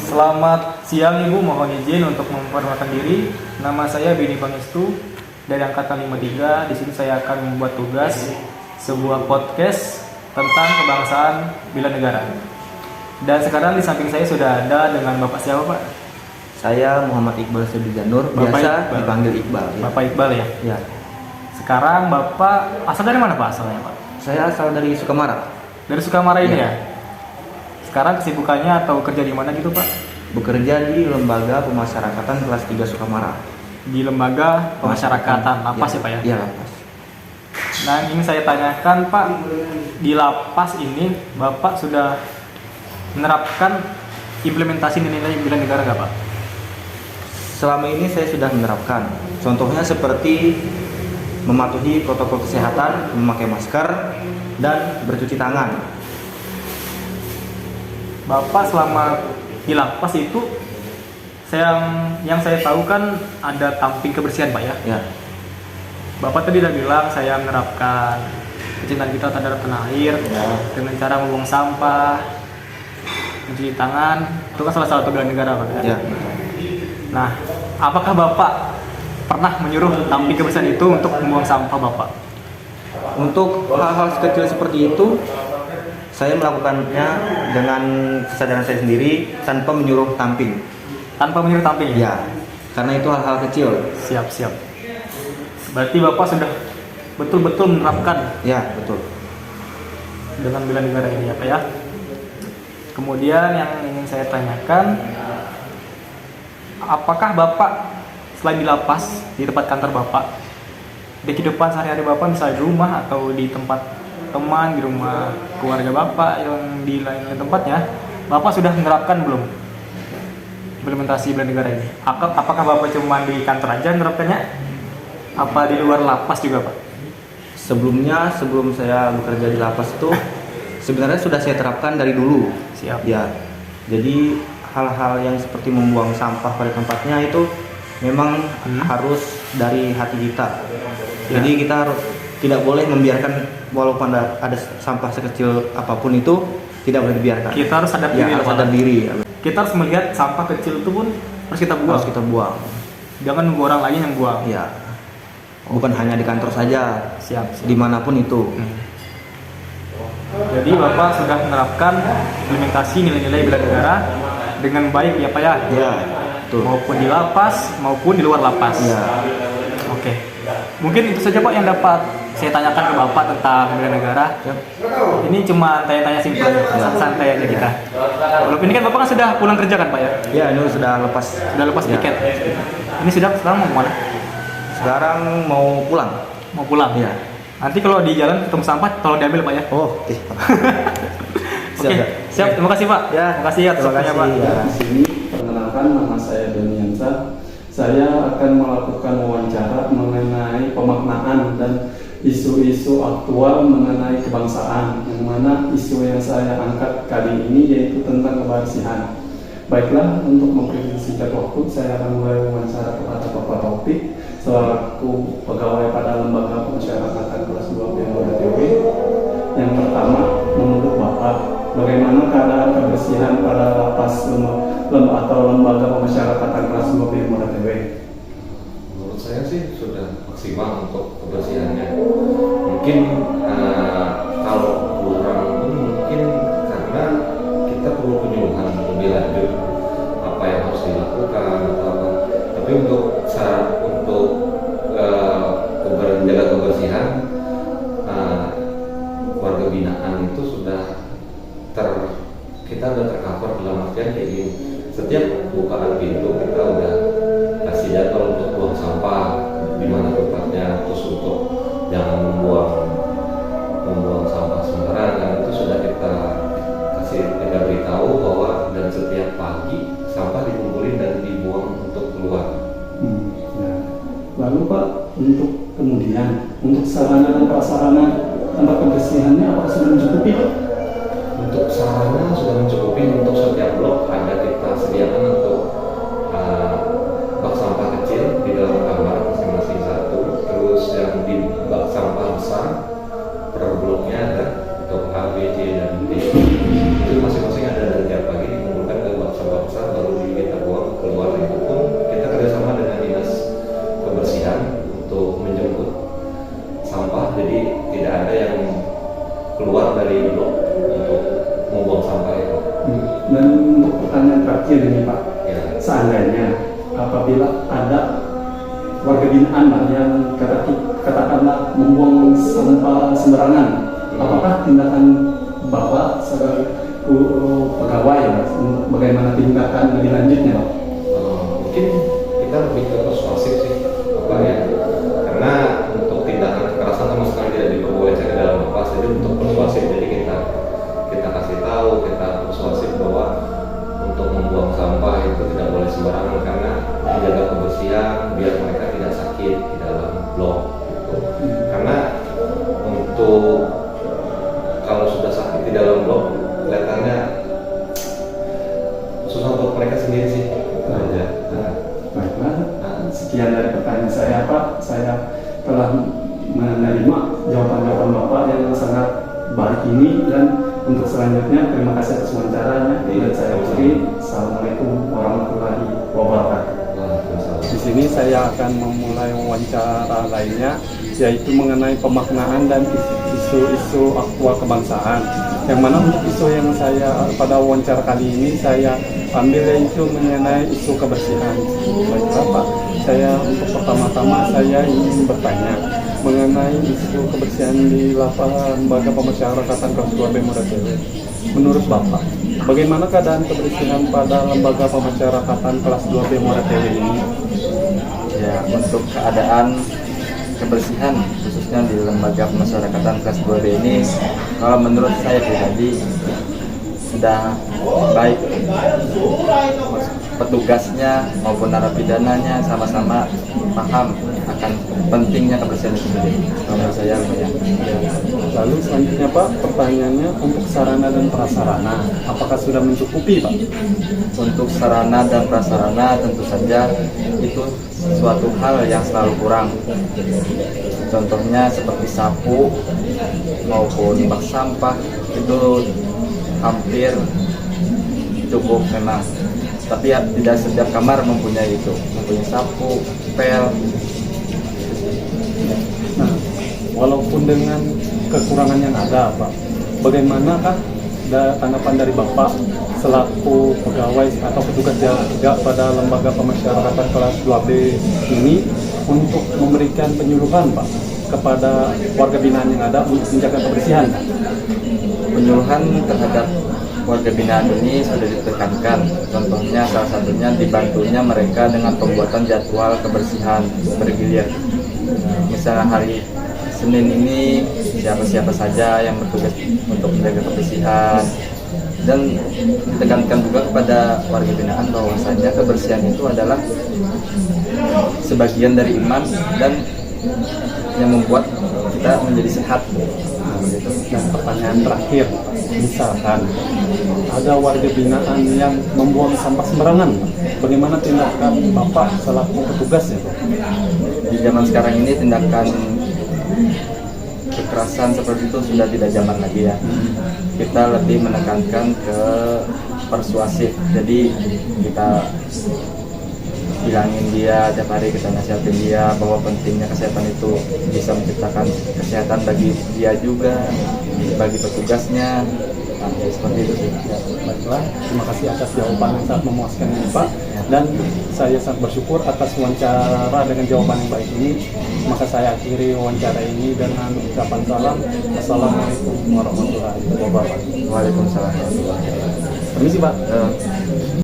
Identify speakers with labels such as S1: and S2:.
S1: Selamat siang Ibu, mohon izin untuk memperkenalkan diri. Nama saya Beni Pangestu dari angkatan 53. Di sini saya akan membuat tugas sebuah podcast tentang kebangsaan bela negara. Dan sekarang di samping saya sudah ada dengan Bapak siapa, Pak?
S2: Saya Muhammad Iqbal Sebijanur, biasa dipanggil Iqbal. Ya.
S1: Bapak Iqbal ya?
S2: Ya.
S1: Sekarang Bapak asal dari mana, Pak, asalnya, Pak?
S2: Saya asal dari Sukamara.
S1: Dari Sukamara ini
S2: Ya.
S1: ya? Sekarang kesibukannya atau kerja di mana gitu, Pak?
S2: Bekerja di Lembaga Pemasyarakatan kelas 3 Sukamara.
S1: Di Lembaga Pemasyarakatan Lapas ya, Pak ya?
S2: Iya, Lapas.
S1: Nah, ingin saya tanyakan, Pak, di Lapas ini Bapak sudah menerapkan implementasi nilai-nilai bela negara nggak, Pak?
S2: Selama ini saya sudah menerapkan. Contohnya seperti mematuhi protokol kesehatan, memakai masker, dan bercuci tangan.
S1: Bapak selama di lapas itu yang saya tahu kan ada tamping kebersihan, Pak ya.
S2: Ya.
S1: Bapak tadi udah bilang saya menerapkan kecintaan kita terhadap tanah air dengan cara membuang sampah, mencuci tangan. Itu kan salah satu bela negara, Pak ya.
S2: Ya.
S1: Nah, apakah Bapak pernah menyuruh tamping kebersihan itu untuk membuang sampah, Bapak?
S2: Untuk hal-hal kecil seperti itu, saya melakukannya dengan kesadaran saya sendiri tanpa menyuruh tamping.
S1: Tanpa menyuruh tamping ya?
S2: Ya, karena itu hal-hal kecil.
S1: Siap. Berarti Bapak sudah betul-betul menerapkan
S2: Ya, betul.
S1: dengan bela negara ini ya, Pak ya. Kemudian yang ingin saya tanyakan, apakah Bapak selain di lapas, di tempat kantor Bapak, di kehidupan sehari-hari Bapak misalnya di rumah atau di tempat teman, di rumah keluarga Bapak yang di lain tempatnya, Bapak sudah menerapkan belum implementasi bela negara ini? Apakah Bapak cuma di kantor aja menerapkannya? Apa di luar lapas juga, Pak?
S2: Sebelum saya bekerja di lapas itu sebenarnya sudah saya terapkan dari dulu.
S1: Siap.
S2: Ya. Jadi hal-hal yang seperti membuang sampah pada tempatnya itu memang harus dari hati kita.
S1: Ya.
S2: Jadi kita tidak boleh membiarkan walaupun ada sampah sekecil apapun itu tidak boleh dibiarkan.
S1: Kita harus sadar diri.
S2: Harus sadar diri.
S1: Kita harus melihat sampah kecil itu pun harus kita buang.
S2: Harus kita buang.
S1: Jangan nunggu orang lain yang buang.
S2: Ya. Bukan hanya di kantor saja.
S1: Siap.
S2: Dimanapun itu.
S1: Jadi Bapak sudah menerapkan implementasi nilai-nilai bela negara dengan baik ya, Pak ya?
S2: Ya. Betul.
S1: Maupun di lapas maupun di luar lapas.
S2: Ya.
S1: Oke. Mungkin itu saja, Pak, yang dapat saya tanyakan ke Bapak tentang bela negara.
S2: Ya.
S1: Ini cuma tanya-tanya simpel aja, santai aja kita. Walaupun ini kan Bapak kan sudah pulang kerja kan, Pak ya?
S2: Ya, ini sudah lepas.
S1: Sudah lepas
S2: Ya.
S1: piket. Ini sudah sekarang mau kemana?
S2: Sekarang mau pulang.
S1: Mau pulang.
S2: Ya.
S1: Nanti kalau di jalan ketemu sampah, tolong diambil, Pak ya.
S2: Oh, oke.
S1: Oke, siap. Terima kasih, Pak.
S2: Ya,
S1: terima kasih atas waktunya, Pak.
S2: Ya.
S3: Di sini perkenalkan, nama saya Doniansa. Saya akan melakukan wawancara mengenai pemaknaan dan isu-isu aktual mengenai kebangsaan, yang mana isu yang saya angkat kali ini yaitu tentang kebersihan. Baiklah, untuk mempersingkat waktu, saya akan mulai wawancara kepada Bapak Taufik selaku pegawai pada Lembaga Pemasyarakatan kelas 2 BMRTW. Yang pertama, menurut Bapak, bagaimana keadaan kebersihan pada lapas atau Lembaga Pemasyarakatan kelas 2 BMRTW?
S4: Menurut saya sih sudah maksimal untuk kebersihannya. Mungkin kalau kurang mungkin karena kita perlu penyuluhan lebih lanjut apa yang harus dilakukan atau apa. Tapi untuk menjaga kebersihan warga binaan itu sudah kita udah tercover dalam artian kayak gini. Setiap bukaan pintu kita udah kasih jadwal untuk buang sampah di mana tempatnya, terus untuk jangan membuang sampah sembarangan, itu sudah kita beritahu bahwa dan setiap pagi sampah dikumpulin dan dibuang untuk keluar.
S3: Nah, lalu Pak, untuk kemudian untuk sarana dan prasarana tempat kebersihannya apakah sudah mencukupi, Pak?
S4: Untuk sarana sudah mencukupi. Untuk setiap blok ada kita sediakan untuk bak sampah kecil di dalam kamar masing-masing satu. Terus yang di bak sampah besar per bloknya ada untuk A, B, C, dan D. Itu masing-masing ada, dan tiap pagi dikumpulkan ke bak sampah besar baru
S3: Dan untuk pertanyaan terakhir ini Pak,
S4: Ya.
S3: seandainya apabila ada warga binaan Pak yang katakanlah membuang sampah sembarangan, apakah tindakan Bapak sebagai pegawai Pak, bagaimana tindakan lebih lanjutnya Pak?
S4: Mungkin kita lebih ke persuasif sih, apa ya? Karena untuk tindakan kekerasan sama sekali tidak diperbolehkan di dalam lapas. Jadi untuk persuasif, jadi kita kasih tahu, kita persuasif bahwa untuk membuang sampah itu tidak boleh sembarangan karena menjaga kebersihan biar mereka tidak sakit di dalam blok. Gitu. Karena untuk kalau sudah sakit di dalam blok, kelihatannya susah untuk mereka sendiri sih. Itu aja.
S3: Baiklah, sekian dari pertanyaan saya Pak. Saya telah menerima jawaban-jawaban Bapak yang sangat baik ini, dan untuk selanjutnya terima kasih atas wawancaranya dan saya akhiri. Assalamualaikum warahmatullahi wabarakatuh.
S5: Di sini saya akan memulai wawancara lainnya, yaitu mengenai pemaknaan dan isu-isu aktual kebangsaan. Yang mana untuk isu yang saya pada wawancara kali ini saya ambil yaitu mengenai isu kebersihan. Baiklah Pak, saya untuk pertama-tama saya ingin bertanya mengenai isu kebersihan di lembaga pemasyarakatan kelas 2B Moratele. Menurut Bapak, bagaimana keadaan kebersihan pada lembaga pemasyarakatan kelas 2B Moratele ini?
S2: Ya, untuk keadaan kebersihan khususnya di lembaga pemasyarakatan kelas 2B ini, kalau menurut saya pribadi sudah baik. Petugasnya maupun narapidananya sama-sama paham akan pentingnya kebersihan itu sendiri. Kalau menurut saya lumayan.
S5: Lalu selanjutnya Pak, pertanyaannya untuk sarana dan prasarana, apakah sudah mencukupi Pak?
S2: Untuk sarana dan prasarana tentu saja itu suatu hal yang selalu kurang. Contohnya seperti sapu maupun bak sampah itu hampir cukup memang. Tapi ya, tidak setiap kamar mempunyai sapu, pel.
S5: Nah, walaupun dengan kekurangan yang ada Pak, bagaimanakah tanggapan dari Bapak selaku pegawai atau petugas jaga pada lembaga pemasyarakatan kelas 2B ini untuk memberikan penyuluhan Pak kepada warga binaan yang ada untuk menjaga kebersihan Pak?
S2: Penyuluhan terhadap warga binaan ini sudah ditekankan. Contohnya salah satunya dibantunya mereka dengan pembuatan jadwal kebersihan bergilir. Misalnya hari Senin ini siapa-siapa saja yang bertugas untuk menjaga kebersihan, dan ditekankan juga kepada warga binaan bahwasanya kebersihan itu adalah sebagian dari iman dan yang membuat kita menjadi sehat.
S5: Nah, pertanyaan terakhir, misalkan ada warga binaan yang membuang sampah sembarangan, bagaimana tindakan Bapak selaku petugasnya Pak?
S2: Di zaman sekarang ini tindakan kekerasan seperti itu sudah tidak zaman lagi ya. Kita lebih menekankan ke persuasif. Jadi kita bilangin dia tiap hari, kita nasihatin dia bahwa pentingnya kesehatan itu bisa menciptakan kesehatan bagi dia juga, bagi petugasnya. Nah, ya, seperti itu sih.
S5: Ya, baiklah, terima kasih atas jawaban yang sangat memuaskan ini Pak, dan saya sangat bersyukur atas wawancara dengan jawaban yang baik ini. Maka saya akhiri wawancara ini dengan ucapan salam. Assalamualaikum warahmatullahi wabarakatuh.
S2: Waalaikumsalam warahmatullahi wabarakatuh.
S5: Permisi Pak.